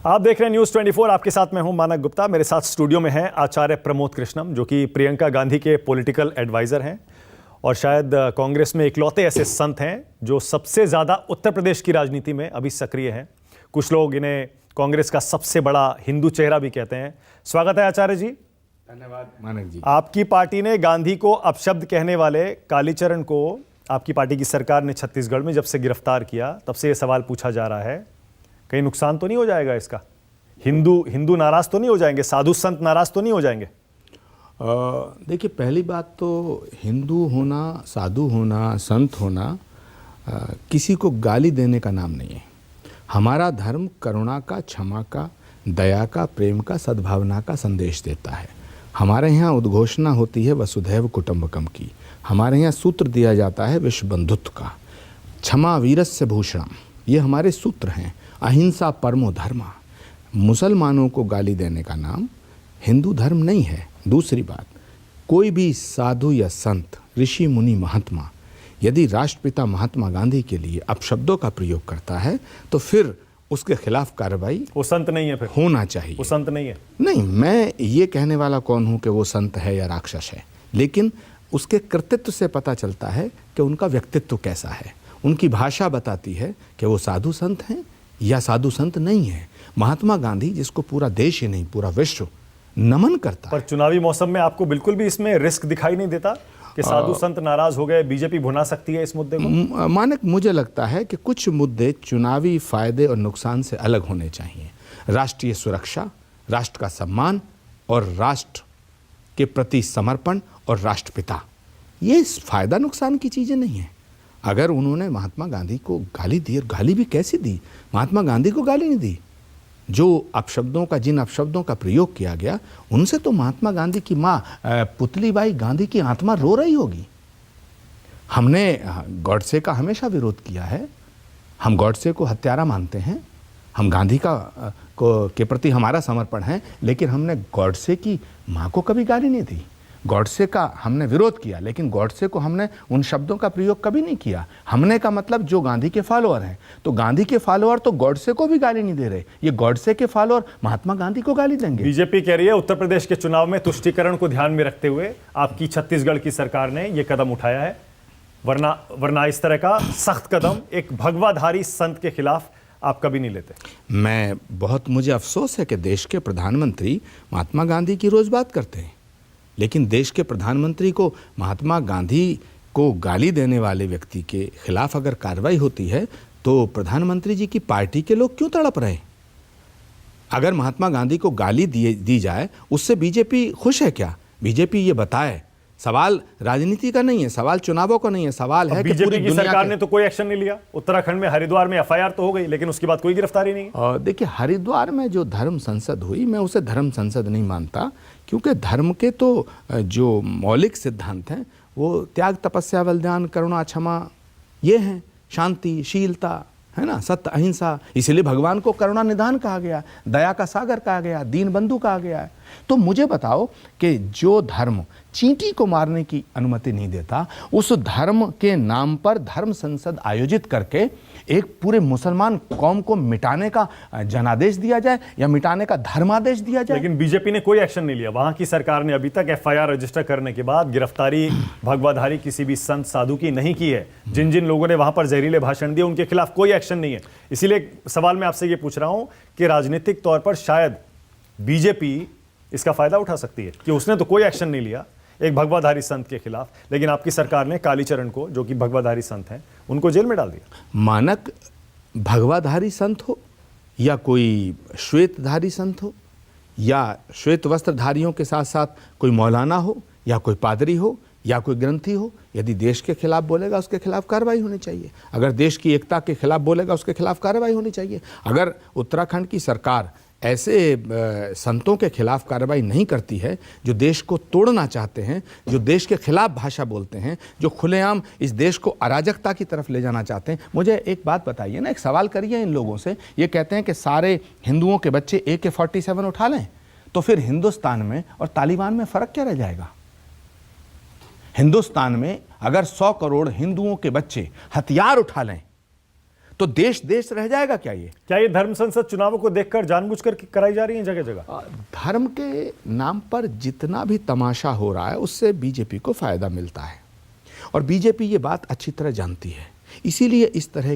आप देख रहे हैं न्यूज़ 24। आपके साथ मैं हूं मानक गुप्ता। मेरे साथ स्टूडियो में हैं आचार्य प्रमोद कृष्णम, जो कि प्रियंका गांधी के पॉलिटिकल एडवाइज़र हैं और शायद कांग्रेस में इकलौते ऐसे संत हैं जो सबसे ज़्यादा उत्तर प्रदेश की राजनीति में अभी सक्रिय हैं। कुछ लोग इन्हें कांग्रेस का सबसे बड़ा हिंदू चेहरा भी कहते हैं। स्वागत है आचार्य जी। धन्यवाद मानक जी। आपकी पार्टी ने गांधी को अपशब्द कहने वाले कालीचरण को आपकी पार्टी की सरकार ने छत्तीसगढ़ में जब से गिरफ्तार किया तब से ये सवाल पूछा जा रहा है, कहीं नुकसान तो नहीं हो जाएगा इसका? हिंदू नाराज तो नहीं हो जाएंगे? साधु संत नाराज तो नहीं हो जाएंगे? देखिए, पहली बात तो हिंदू होना, साधु होना, संत होना किसी को गाली देने का नाम नहीं है। हमारा धर्म करुणा का, क्षमा का, दया का, प्रेम का, सद्भावना का संदेश देता है। हमारे यहाँ उद्घोषणा होती है वसुधैव कुटुंबकम की। हमारे यहाँ सूत्र दिया जाता है विश्व बंधुत्व का। क्षमा वीरस्य भूषणम, ये हमारे सूत्र हैं। अहिंसा परमो धर्म। मुसलमानों को गाली देने का नाम हिंदू धर्म नहीं है। दूसरी बात, कोई भी साधु या संत, ऋषि मुनि, महात्मा यदि राष्ट्रपिता महात्मा गांधी के लिए अपशब्दों का प्रयोग करता है तो फिर उसके खिलाफ कार्रवाई, वो संत नहीं है, फिर होना चाहिए। वो संत नहीं है। नहीं, मैं ये कहने वाला कौन हूँ कि वो संत है या राक्षस है, लेकिन उसके कृतित्व से पता चलता है कि उनका व्यक्तित्व कैसा है। उनकी भाषा बताती है कि वो साधु संत हैं या साधु संत नहीं है। महात्मा गांधी, जिसको पूरा देश ही नहीं पूरा विश्व नमन करता पर चुनावी मौसम में आपको बिल्कुल भी इसमें रिस्क दिखाई नहीं देता कि साधु संत नाराज हो गए, बीजेपी भुना सकती है इस मुद्दे को? मानक, मुझे लगता है कि कुछ मुद्दे चुनावी फायदे और नुकसान से अलग होने चाहिए। राष्ट्रीय सुरक्षा, राष्ट्र का सम्मान और राष्ट्र के प्रति समर्पण और राष्ट्रपिता, ये फायदा नुकसान की चीजें नहीं है। अगर उन्होंने महात्मा गांधी को गाली दी, और गाली भी कैसी दी, महात्मा गांधी को गाली नहीं दी, जो अपशब्दों का, जिन अपशब्दों का प्रयोग किया गया, उनसे तो महात्मा गांधी की माँ पुतलीबाई गांधी की आत्मा रो रही होगी। हमने गॉडसे का हमेशा विरोध किया है। हम गॉडसे को हत्यारा मानते हैं। हम गांधी के प्रति हमारा समर्पण है, लेकिन हमने गॉडसे की माँ को कभी गाली नहीं दी। गॉडसे का हमने विरोध किया, लेकिन गॉडसे को हमने उन शब्दों का प्रयोग कभी नहीं किया। हमने का मतलब जो गांधी के फॉलोअर हैं, तो गांधी के फॉलोअर तो गॉडसे को भी गाली नहीं दे रहे। ये गॉडसे के फॉलोअर महात्मा गांधी को गाली देंगे? बीजेपी कह रही है उत्तर प्रदेश के चुनाव में तुष्टीकरण को ध्यान में रखते हुए आपकी छत्तीसगढ़ की सरकार ने यह कदम उठाया है, वरना इस तरह का सख्त कदम एक भगवाधारी संत के खिलाफ आप कभी नहीं लेते। मुझे अफसोस है कि देश के प्रधानमंत्री महात्मा गांधी की रोज बात करते हैं, लेकिन देश के प्रधानमंत्री को महात्मा गांधी को गाली देने वाले व्यक्ति के खिलाफ अगर कार्रवाई होती है तो प्रधानमंत्री जी की पार्टी के लोग क्यों तड़प रहे? अगर महात्मा गांधी को गाली दी जाए, उससे बीजेपी खुश है क्या? बीजेपी ये बताए। सवाल राजनीति का नहीं है, सवाल चुनावों का नहीं है, सवाल है कि बीजेपी की सरकार ने तो कोई एक्शन नहीं लिया। उत्तराखंड में हरिद्वार में एफआईआर तो हो गई, लेकिन उसके बाद कोई गिरफ्तारी नहीं। और देखिए, हरिद्वार में जो धर्म संसद हुई, मैं उसे धर्म संसद नहीं मानता, क्योंकि धर्म के तो जो मौलिक सिद्धांत हैं वो त्याग, तपस्या, बलिदान, करुणा, क्षमा, ये हैं। शांति, शीलता, है ना, सत्य, अहिंसा। इसलिए भगवान को करुणा निधान कहा गया, दया का सागर कहा गया, दीन बंधु कहा गया है। तो मुझे बताओ कि जो धर्म चींटी को मारने की अनुमति नहीं देता, उस धर्म के नाम पर धर्म संसद आयोजित करके एक पूरे मुसलमान कौम को मिटाने का जनादेश दिया जाए या मिटाने का धर्मादेश दिया जाए? लेकिन बीजेपी ने कोई एक्शन नहीं लिया। वहां की सरकार ने अभी तक एफआईआर रजिस्टर करने के बाद गिरफ्तारी भगवाधारी किसी भी संत साधु की नहीं की है। जिन जिन लोगों ने वहां पर जहरीले भाषण दिए, उनके खिलाफ कोई एक्शन नहीं है। इसीलिए सवाल मैं आपसे ये पूछ रहा हूं कि राजनीतिक तौर पर शायद बीजेपी इसका फायदा उठा सकती है कि उसने तो कोई एक्शन नहीं लिया एक भगवाधारी संत के खिलाफ, लेकिन आपकी सरकार ने कालीचरण को, जो कि भगवाधारी संत हैं, उनको जेल में डाल दिया। मानक, भगवाधारी संत हो या कोई श्वेतधारी संत हो या श्वेत वस्त्रधारियों के साथ साथ कोई मौलाना हो या कोई पादरी हो या कोई ग्रंथी हो, यदि देश के खिलाफ बोलेगा उसके खिलाफ कार्रवाई होनी चाहिए। अगर देश की एकता के खिलाफ बोलेगा उसके खिलाफ कार्रवाई होनी चाहिए। अगर उत्तराखंड की सरकार ऐसे संतों के खिलाफ कार्रवाई नहीं करती है जो देश को तोड़ना चाहते हैं, जो देश के खिलाफ भाषा बोलते हैं, जो खुलेआम इस देश को अराजकता की तरफ ले जाना चाहते हैं, मुझे एक बात बताइए ना, एक सवाल करिए इन लोगों से। ये कहते हैं कि सारे हिंदुओं के बच्चे AK-47 उठा लें, तो फिर हिंदुस्तान में और तालिबान में फर्क क्या रह जाएगा? हिंदुस्तान में अगर 100 करोड़ हिंदुओं के बच्चे हथियार उठा लें तो देश देश रह जाएगा क्या ये? क्या ये धर्म संसद चुनावों को देखकर जानबूझकर कराई जा रही है जगह जगह? धर्म के नाम पर जितना भी तमाशा हो रहा है उससे बीजेपी को फायदा मिलता है और बीजेपी ये बात अच्छी तरह जानती है। इसीलिए इस तरह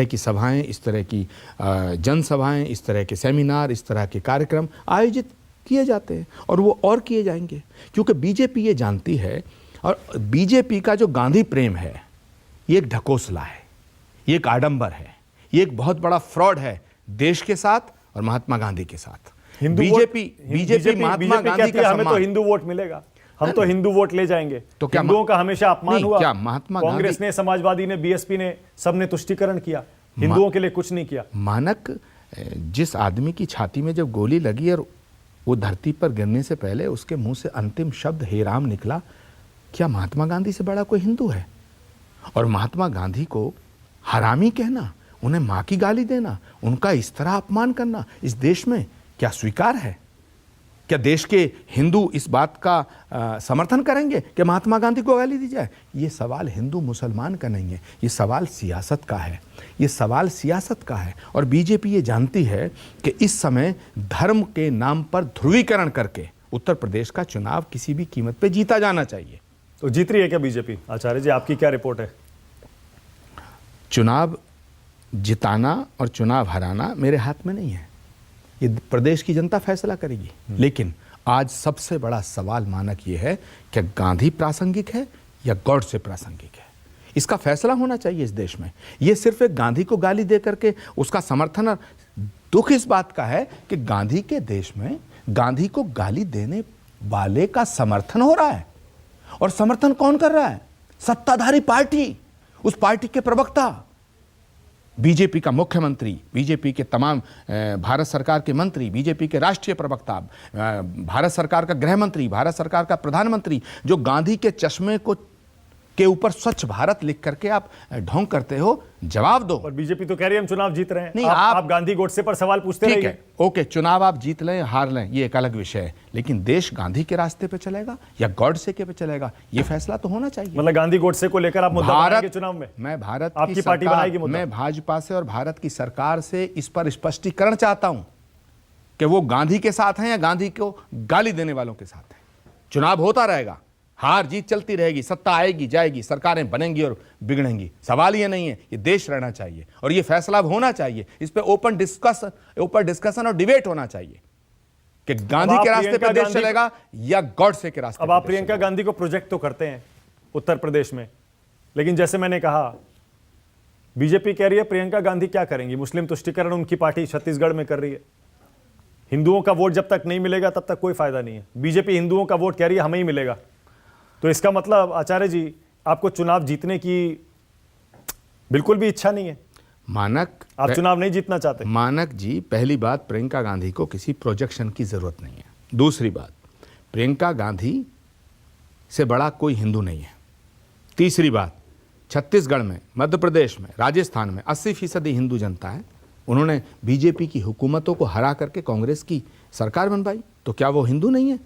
की सभाएं, इस तरह की जनसभाएं, इस तरह के सेमिनार, इस तरह के कार्यक्रम आयोजित किए जाते हैं और वो और किए जाएंगे, क्योंकि बीजेपी ये जानती है। और बीजेपी का जो गांधी प्रेम है ये एक ढकोसला है, ये एक आडंबर है, ये एक बहुत बड़ा फ्रॉड है देश के साथ और महात्मा गांधी के साथ। बीजेपी महात्मा गांधी का हमें तो हिंदू वोट मिलेगा, हम तो हिंदू वोट ले जाएंगे। तो क्या हिंदुओं का हमेशा अपमान हुआ? क्या महात्मा कांग्रेस ने, समाजवादी ने, बीएसपी ने, सबने तुष्टीकरण किया, हिंदुओं के लिए कुछ नहीं किया। मानक, जिस आदमी की छाती में जब गोली लगी और वो धरती पर गिरने से पहले उसके मुंह से अंतिम शब्द हे राम निकला, क्या महात्मा गांधी से बड़ा कोई हिंदू है? और महात्मा गांधी को हरामी कहना, उन्हें मां की गाली देना, उनका इस तरह अपमान करना इस देश में क्या स्वीकार है? क्या देश के हिंदू इस बात का समर्थन करेंगे कि महात्मा गांधी को गाली दी जाए? ये सवाल हिंदू मुसलमान का नहीं है, ये सवाल सियासत का है, ये सवाल सियासत का है। और बीजेपी ये जानती है कि इस समय धर्म के नाम पर ध्रुवीकरण करके उत्तर प्रदेश का चुनाव किसी भी कीमत पे जीता जाना चाहिए। तो जीत रही है क्या बीजेपी? आचार्य जी, आपकी क्या रिपोर्ट है? चुनाव जिताना और चुनाव हराना मेरे हाथ में नहीं है, ये प्रदेश की जनता फैसला करेगी। लेकिन आज सबसे बड़ा सवाल मानक ये है कि गांधी प्रासंगिक है या गॉडसे प्रासंगिक है, इसका फैसला होना चाहिए इस देश में। ये सिर्फ एक गांधी को गाली दे करके उसका समर्थन, और दुख इस बात का है कि गांधी के देश में गांधी को गाली देने वाले का समर्थन हो रहा है। और समर्थन कौन कर रहा है? सत्ताधारी पार्टी, उस पार्टी के प्रवक्ता, बीजेपी का मुख्यमंत्री, बीजेपी के तमाम भारत सरकार के मंत्री, बीजेपी के राष्ट्रीय प्रवक्ता, भारत सरकार का गृह मंत्री, भारत सरकार का प्रधानमंत्री, जो गांधी के चश्मे के ऊपर स्वच्छ भारत लिख करके आप ढोंग करते हो, जवाब दो। और बीजेपी तो कह रही है हम चुनाव जीत रहे हैं। नहीं, आप गांधी गोडसे पर सवाल पूछते रहिए। ठीक है, ओके, चुनाव आप जीत लें हार लें ये एक अलग विषय है, लेकिन देश गांधी के रास्ते पे चलेगा या गॉडसे के पे चलेगा, ये फैसला तो होना चाहिए। मतलब गांधी गोडसे को लेकर आप मुद्दा बनाएंगे चुनाव में? मैं भारत आपकी पार्टी बनाएगी मुद्दा? मैं भाजपा से और भारत की सरकार से इस पर स्पष्टीकरण चाहता हूं कि वो गांधी के साथ हैं या गांधी को गाली देने वालों के साथ हैं। चुनाव होता रहेगा, हार जीत चलती रहेगी, सत्ता आएगी जाएगी, सरकारें बनेंगी और बिगड़ेंगी, सवाल ये नहीं है। ये देश रहना चाहिए और ये फैसला होना चाहिए, इस पे ओपन डिस्कशन और डिबेट होना चाहिए कि गांधी के रास्ते पे देश चलेगा या गॉडसे के रास्ते। अब आप प्रियंका गांधी को प्रोजेक्ट तो करते हैं उत्तर प्रदेश में, लेकिन जैसे मैंने कहा बीजेपी कह रही है प्रियंका गांधी क्या करेंगी? मुस्लिम तुष्टीकरण उनकी पार्टी छत्तीसगढ़ में कर रही है। हिंदुओं का वोट जब तक नहीं मिलेगा तब तक कोई फायदा नहीं है। बीजेपी हिंदुओं का वोट कह रही है हमें ही मिलेगा। तो इसका मतलब आचार्य जी आपको चुनाव जीतने की बिल्कुल भी इच्छा नहीं है? मानक, आप चुनाव नहीं जीतना चाहते? मानक जी, पहली बात, प्रियंका गांधी को किसी प्रोजेक्शन की जरूरत नहीं है। दूसरी बात, प्रियंका गांधी से बड़ा कोई हिंदू नहीं है। तीसरी बात, छत्तीसगढ़ में, मध्य प्रदेश में, राजस्थान में 80% हिंदू जनता है। उन्होंने बीजेपी की हुकूमतों को हरा करके कांग्रेस की सरकार बनवाई, तो क्या वो हिंदू नहीं है?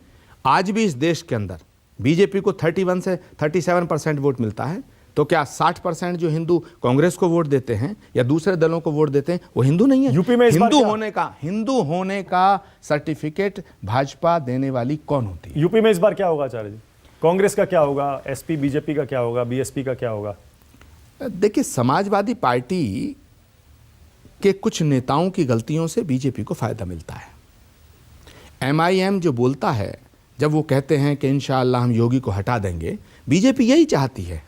आज भी इस देश के अंदर बीजेपी को 31 से 37% वोट मिलता है, तो क्या 60% जो हिंदू कांग्रेस को वोट देते हैं या दूसरे दलों को वोट देते हैं वो हिंदू नहीं है? यूपी में हिंदू होने का सर्टिफिकेट भाजपा देने वाली कौन होती है? यूपी में इस बार क्या होगा आचार्य जी? कांग्रेस का क्या होगा? एसपी बीजेपी का क्या होगा? बीएसपी का क्या होगा? देखिए, समाजवादी पार्टी के कुछ नेताओं की गलतियों से बीजेपी को फायदा मिलता है। MIM जो बोलता है, जब वो कहते हैं कि इंशाअल्लाह हम योगी को हटा देंगे, बीजेपी यही चाहती है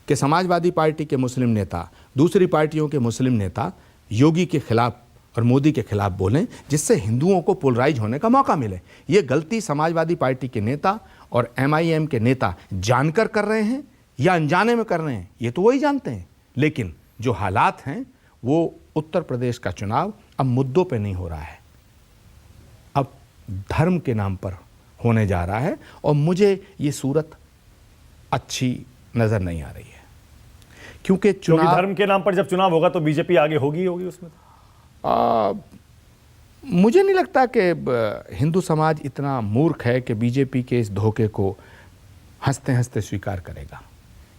कि समाजवादी पार्टी के मुस्लिम नेता, दूसरी पार्टियों के मुस्लिम नेता योगी के खिलाफ और मोदी के खिलाफ बोलें, जिससे हिंदुओं को पोलराइज होने का मौका मिले। ये गलती समाजवादी पार्टी के नेता और MIM के नेता जानकर कर रहे हैं या अनजाने में कर रहे हैं, ये तो वही जानते हैं। लेकिन जो हालात हैं वो उत्तर प्रदेश का चुनाव अब मुद्दों पे नहीं हो रहा है, अब धर्म के नाम पर होने जा रहा है, और मुझे ये सूरत अच्छी नजर नहीं आ रही है। क्योंकि धर्म के नाम पर जब चुनाव होगा तो बीजेपी आगे होगी उसमें। मुझे नहीं लगता कि हिंदू समाज इतना मूर्ख है कि बीजेपी के इस धोखे को हंसते हंसते स्वीकार करेगा,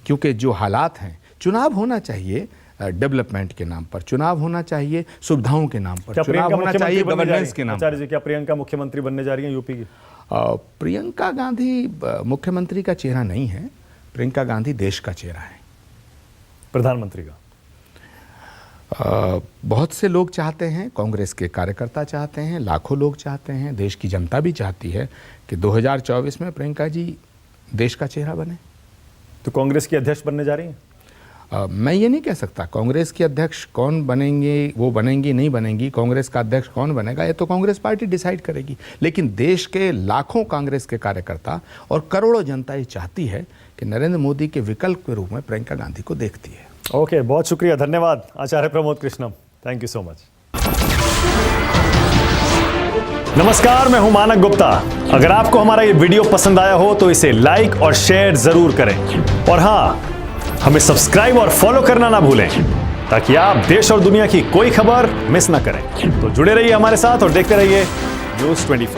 क्योंकि जो हालात हैं, चुनाव होना चाहिए, डेवलपमेंट के नाम पर चुनाव होना चाहिए, सुविधाओं के नाम पर क्या चुनाव प्रियंका होना मुख्यमंत्री चाहिए, बनने जा रही गवर्नेंस हैं? के नाम आचार्य जी, क्या प्रियंका मुख्यमंत्री बनने जा रही हैं यूपी की? प्रियंका गांधी मुख्यमंत्री का चेहरा नहीं है, प्रियंका गांधी देश का चेहरा है, प्रधानमंत्री का। बहुत से लोग चाहते हैं, कांग्रेस के कार्यकर्ता चाहते हैं, लाखों लोग चाहते हैं, देश की जनता भी चाहती है कि 2024 में प्रियंका जी देश का चेहरा बने। तो कांग्रेस की अध्यक्ष बनने जा रही हैं? मैं ये नहीं कह सकता कांग्रेस की अध्यक्ष कौन बनेंगे, वो बनेंगी नहीं बनेंगी, कांग्रेस का अध्यक्ष कौन बनेगा ये तो कांग्रेस पार्टी डिसाइड करेगी। लेकिन देश के लाखों कांग्रेस के कार्यकर्ता और करोड़ों जनता ये चाहती है कि नरेंद्र मोदी के विकल्प के रूप में प्रियंका गांधी को देखती है। ओके, बहुत शुक्रिया, धन्यवाद Acharya Pramod Krishnam, thank you so much. नमस्कार, मैं हूं मानक गुप्ता। अगर आपको हमारा ये वीडियो पसंद आया हो तो इसे लाइक और शेयर जरूर करें, और हाँ, हमें सब्सक्राइब और फॉलो करना ना भूलें ताकि आप देश और दुनिया की कोई खबर मिस ना करें। तो जुड़े रहिए हमारे साथ और देखते रहिए News 24।